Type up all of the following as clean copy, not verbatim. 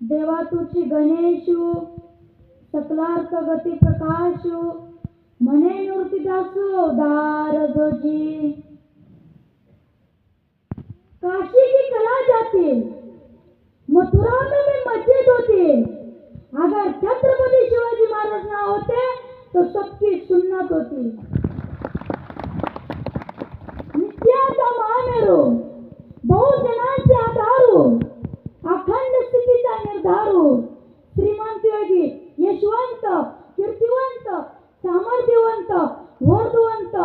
देवा तुझी गणेशु सकलार्थ गती प्रकाशु मने मूर्तिदासो दार जोजी काशी की कला जाती मथुरा में मस्जिद होती। अगर छत्रपति शिवाजी महाराज ना होते तो सबकी सुन्नत होती। नित्याचा महामेरू बहुजनांचे आधारू अखंड स्थितीचा निर्धारू श्रीमंत योगी यशवंत कीर्तिवंत सामर्थ्यवंत वर्धवंत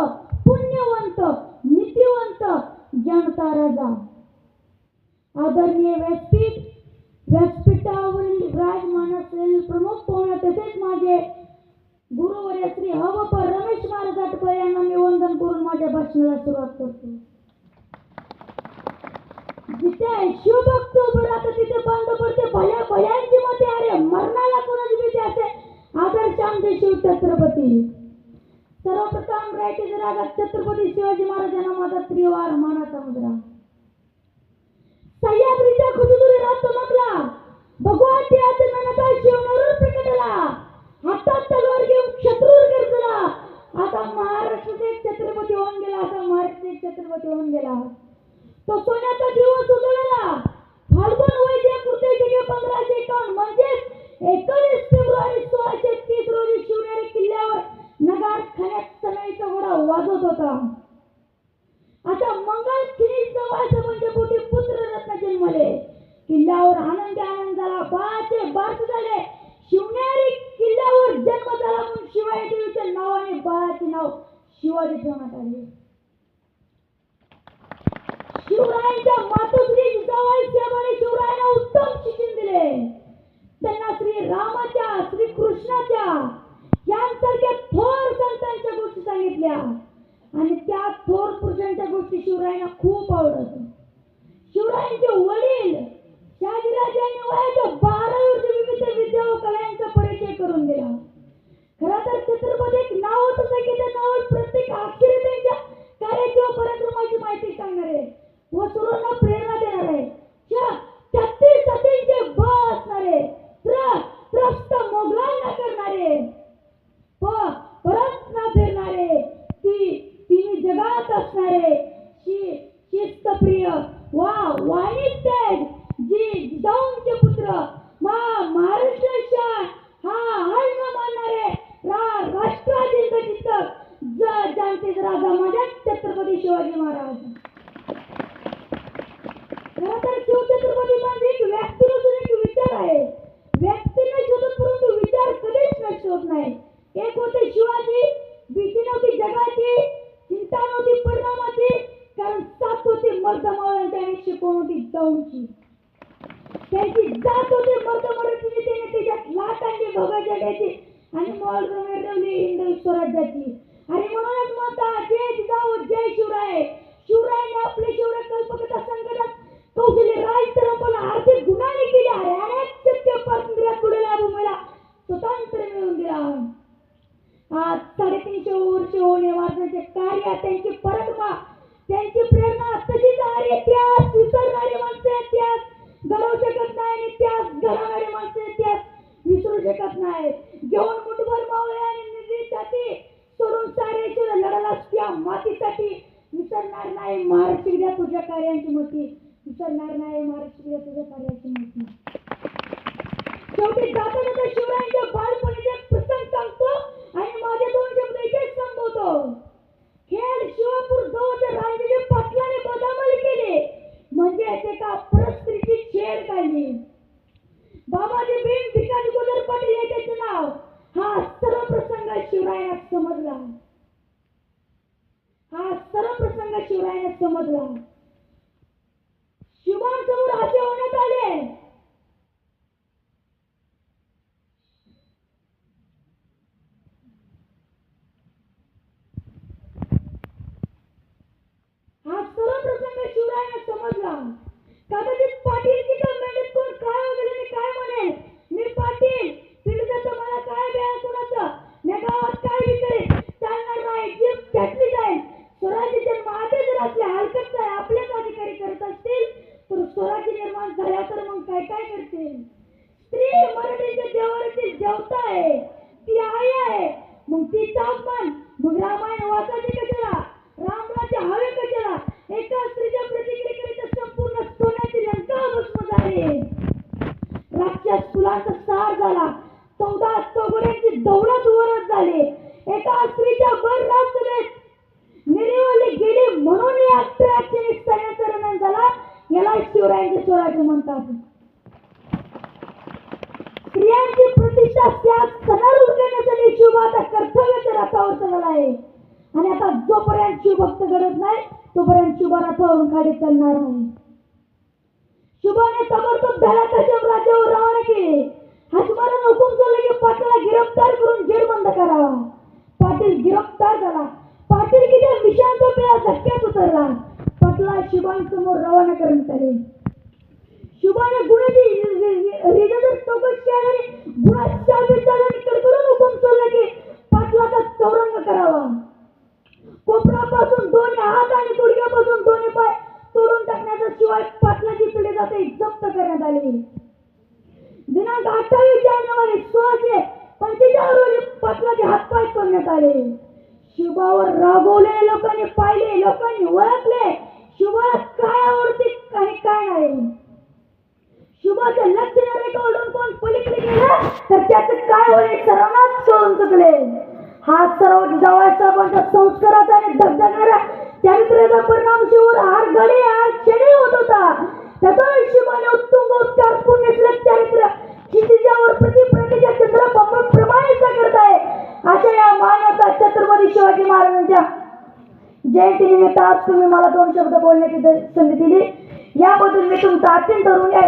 पुण्यवंत नीतिवंत जनता राजा आदरणीय व्यासपीठावरील विराजमान असलेले प्रमुख पाहुणे तसेच माझे गुरुवर्य श्री हवप रमेश महाराज आटपळे यांना मी वंदन करून माझ्या भाषणाला सुरुवात करतो। जिथे शिवभक्त उभे राहतात तिथे बंद पडते भयांची मते अरे मरणाला कोणाची भीती असे आदर्श आमचे शिव छत्रपती। सर्वप्रथम रायतेच्या रागात छत्रपती शिवाजी महाराजांना माझा त्रिवार मानाचा मुद्रा। सह्याद्रीच्या खुशुदुरी रात चमकला भगवान त्याचे ननता शिवनरूर प्रकटला हातात तलवार घेऊन शत्रूर गरजला। आता महाराष्ट्राचा एक छत्रपती होऊन गेला तो सोन्याचा दिवस उजळला फाल्गुन वैद्य कृती 1551 म्हणजे 19 फेब्रुवारी 1630 रोजी शिवनेरी किल्ल्यावर नगार खाण्यात सनईचा घोडा वाजत होता। आता मंगल खिरीज जवळचे म्हणजे पोटी पुत्र रत्न जन्मले किल्ल्यावर आनंद झाला बाचे बारस झाले शिवनेरी किल्ल्यावर जन्म झाला म्हणून शिवाजी देवीच्या नावाने बाळाचे नाव शिवाजी ठेवण्यात आले। शिवरायांच्या मातोश्री जिजाबाई साहेबांनी शिवरायांना उत्तम शिक्षण दिले। त्यांना श्री रामाच्या श्री कृष्णाच्या यांसारख्या थोर संतांच्या गोष्टी सांगितल्या आणि त्या थोर पुरुषांच्या गोष्टी शिवरायांना खूप आवडत। शिवरायांचे वडील शहाजीराजांनी वयाच्या 12 वर्षी विविध विद्या व कलांचा परिचय करून दिला। खरं तर छत्रपती एक नाव होतं की त्या नावात प्रत्येक अक्षरी त्यांच्या कार्याची व पराक्रमाची माहिती सांगणारे व सर्वांना प्रेरणा देणारे 36 सतींचे बळ असणारे त्रस्त मोगलांना करणारे परत न फिरणारे तिन्ही जगात असणारे शिस्तप्रिय वाणिज्य जिजाऊंचे पुत्र महाराष्ट्र शान हा हर न मानणारे राष्ट्राधीन चिंतक जानतेच राजा माझ्या छत्रपती शिवाजी महाराज। खरं तर शिवछत्रपती म्हणजे एक व्यक्ती नसून एक विचार आहे। व्यक्ती नाही शोधत परंतु विचार कधीच नष्ट होत नाही। एक होते शिवाजी भीती नव्हती जगाची चिंता नव्हती परिणामाची कारण साथ होती मर्दमावळ्यांची आणि शिकवण होती जाऊंची। त्यांची जात होती मर्दमराठी त्याने त्याच्यात लाटांची भोगाच्या द्यायची आणि मॉल रमेरवली हिंदवी स्वराज्याची। आणि म्हणूनच म्हणता जय जिजाऊ जय शिवराय। शिवरायाने आपले शिवराय कल्पकथा संकटात कौशल्य राजतरंपला आर्थिक गुणाने केले आहे अनेक शक्य स्वातंत्र्यात पुढेला भूमीला स्वतंत्र मिळवून दिला। आज 350 वर्ष होणे वाचण्याचे कार्य त्यांची पराक्रम त्यांची प्रेरणा तशीच आहे। इतिहास विसरणारे माणसे इतिहास घडवू शकत नाही इतिहास घडवणारे माणसे इतिहास विसरू शकत नाही। घेऊन मुठभर मावळे आणि निधीसाठी सोडून सारे शिव लढाला त्या मातीसाठी विसरणार नाही महाराष्ट्र तुझ्या कार्याची मोठी विसरणार नाही महाराष्ट्र तुझ्या कार्याची मोठी। शेवटी जाताना शिवरायांच्या बालपणीचे प्रसंग सांगतो आणि माझे 2 शब्द इथेच संपवतो। खेळ शिवापूर जवळच्या रांगेचे पाटलाने बदामली केले म्हणजे ते का परस्त्रीची छेड काढली। बाबाजी भीम भिकाजी गोदर पाटील हे त्याचे नाव हा सर्व प्रसंग शिवरायांना समजला। शिवांसमोर असे होण्यात आले समजला। कदाचित पाटीलची कमेंट कोण काय वगैरे काय म्हणे मी पाटील पिढीचं मला काय द्या कोणाचं या गावात काय विचारे चालणार नाही जीभ छाटली जाईल। स्वराज्याचे माते जर असले हलकट आपलेच अधिकारी करत असतील तर स्वराज्य निर्माण झाल्या तर मग काय काय करतील। स्त्री मराठीच्या देवाची देवता आहे, ती आई आहे. मग तिचा अपमान मग रामायण वाचायचे कशाला, रामराज्य हवे कशाला? एका स्त्रीच्या प्रतिक्रियेकरिता संपूर्ण सोन्याची लंका भस्म झाली. राक्षस कुलाचा सार झाला. 14 चौघड्यांची दौलत वरच झाली. एका स्त्रीच्या बर राजसभेत निर्वली गेली म्हणून या अक्षराक्षरी सणाचा झाला. याला शिवरायांचे स्वराज्य म्हणतात. स्त्रियांची प्रतिष्ठा त्या सणारूढ करण्यासाठी शिवबाचा कर्तव्याच्या रथावर चालला आहे. आणि आता जोपर्यंत शिवभक्त घडत नाही तोपर्यंत शिवबा रथावरून खाली चालणार नाही. शिवबाने ताबडतोब धडाकाच्या राज्यावर रवाना केले. हजमाराने हुकूम केला की पाटलाला गिरफ्तार करून जेल बंद करावा. पाटील गिरफ्तार झाला. पाटीलकीच्या विषांचा पेला धक्क्यात उतरला. पाटला शिवबांसमोर रवाना करण्यात आले. शिवबाने गुन्ह्याची रिजनर चौकशी केली. गुन्ह्याच्या विचाराने कडकडून हुकूम केला की पाटलाचा चौरंग करावा. कोपरापासून दोन्ही हात आणि गुडघ्यापासून दोन्ही पाय तोडून टाकण्याचा शिवाय पाटलाची पिढी जाते जप्त करण्यात आली. दिनांक 28 जानेवारी 1645 रोजी पाटलाचे हातपाय तोडण्यात आले. शिवबावर रागवलेल्या लोकांनी पाहिले, लोकांनी ओळखले शिवबाला काय आवडते आणि काय नाही. शिवबाच्या लक्षण रेखावरून कोण पलीकडे गेला तर त्याचं काय होईल सर्वांनाच कळून चुकले. हा सर्व जवळचा संस्काराचा आणि धगधगणाऱ्या चारित्र्याचा परिणाम शिवर हार घडी हार क्षणी होत होता. त्याचा शिवाने उत्तुंग उत्कार पुण्यश्लोक चारित्र्य क्षितिजावर प्रतिप्रतीच्या चंद्रप्रमाणे करत आहे. अशा या मानवता छत्रपती शिवाजी महाराजांच्या जयंतीनिमित्त आज तुम्ही मला 2 शब्द बोलण्याची संधी दिली. याबद्दल मी तुमचा अत्यंत ऋणी आहे.